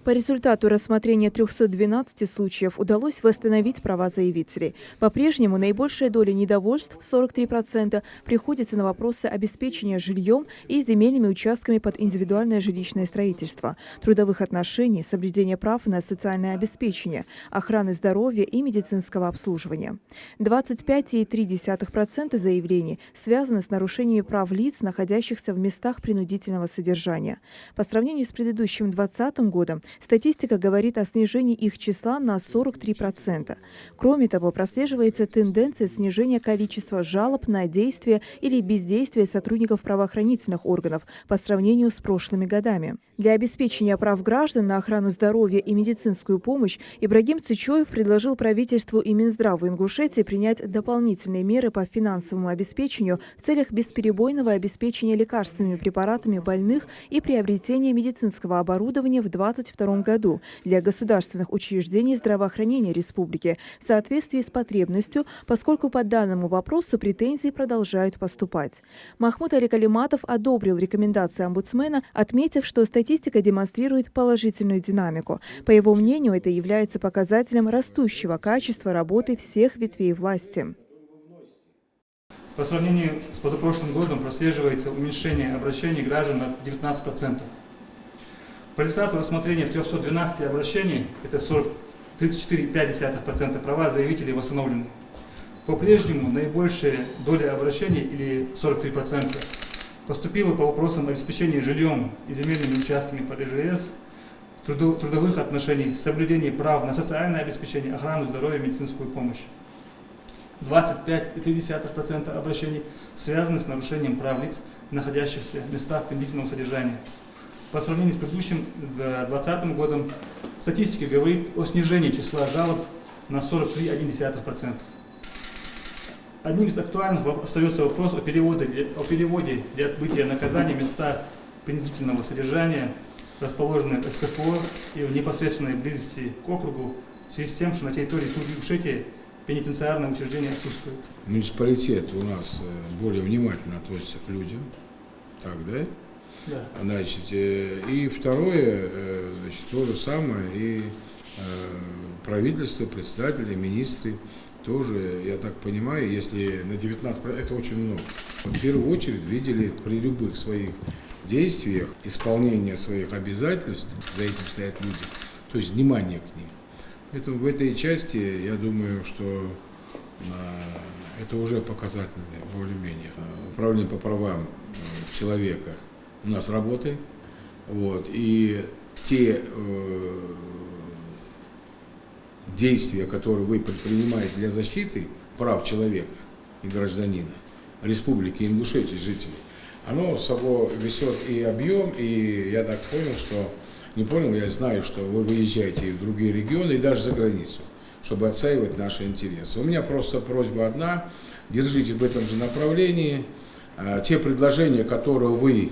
По результату рассмотрения 312 случаев удалось восстановить права заявителей. По-прежнему наибольшая доля недовольств, 43%, приходится на вопросы обеспечения жильем и земельными участками под индивидуальное жилищное строительство, трудовых отношений, соблюдения прав на социальное обеспечение, охраны здоровья и медицинского обслуживания. 25,3% заявлений связаны с нарушениями прав лиц, находящихся в местах принудительного содержания. По сравнению с предыдущим 2020 годом, статистика говорит о снижении их числа на 43%. Кроме того, прослеживается тенденция снижения количества жалоб на действия или бездействие сотрудников правоохранительных органов по сравнению с прошлыми годами. Для обеспечения прав граждан на охрану здоровья и медицинскую помощь Ибрагим Цычоев предложил правительству и Минздраву Ингушетии принять дополнительные меры по финансовому обеспечению в целях бесперебойного обеспечения лекарственными препаратами больных и приобретения медицинского оборудования в 2022 году для государственных учреждений здравоохранения республики в соответствии с потребностью, поскольку по данному вопросу претензии продолжают поступать. Махмуд Аликалиматов одобрил рекомендации омбудсмена, отметив, что статистика демонстрирует положительную динамику. По его мнению, это является показателем растущего качества работы всех ветвей власти. По сравнению с позапрошлым годом прослеживается уменьшение обращений граждан на 19%. По результату рассмотрения 312 обращений, это 34,5% права заявителей восстановлены. По-прежнему наибольшая доля обращений, или 43%, поступила по вопросам обеспечения жильем и земельными участками под ИЖС, трудовых отношений, соблюдения прав на социальное обеспечение, охрану здоровья и медицинскую помощь. 25,3% обращений связаны с нарушением прав лиц, находящихся в местах принудительного содержания. По сравнению с предыдущим 2020 годом статистика говорит о снижении числа жалоб на 43,1%. Одним из актуальных остается вопрос о переводе для отбытия наказания места принудительного содержания, расположенные в СКФО и в непосредственной близости к округу, в связи с тем, что на территории Республики Ингушетия пенитенциарное учреждение отсутствует. Муниципалитет у нас более внимательно относится к людям, так, да? Да. Значит, и второе, значит, то же самое, и правительство, председатели, министры тоже, я так понимаю, если на 19%, это очень много. В первую очередь видели при любых своих действиях исполнение своих обязательств, за этим стоят люди, то есть внимание к ним. Поэтому в этой части, я думаю, что это уже показательно более-менее. Управление по правам человека у нас работает, вот, и те действия, которые вы предпринимаете для защиты прав человека и гражданина Республики Ингушетии, жителей, оно собой несет и объем, и я так понял, что, не понял, я знаю, что вы выезжаете и в другие регионы, и даже за границу, чтобы отстаивать наши интересы. У меня просто просьба одна, держите в этом же направлении. Те предложения, которые вы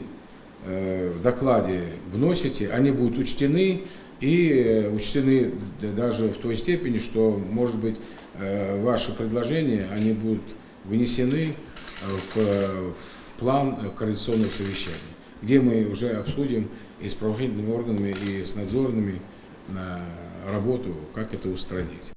в докладе вносите, они будут учтены, и учтены даже в той степени, что, может быть, ваши предложения, они будут внесены в план координационных совещаний, где мы уже обсудим и с правоохранительными органами, и с надзорными на работу, как это устранить.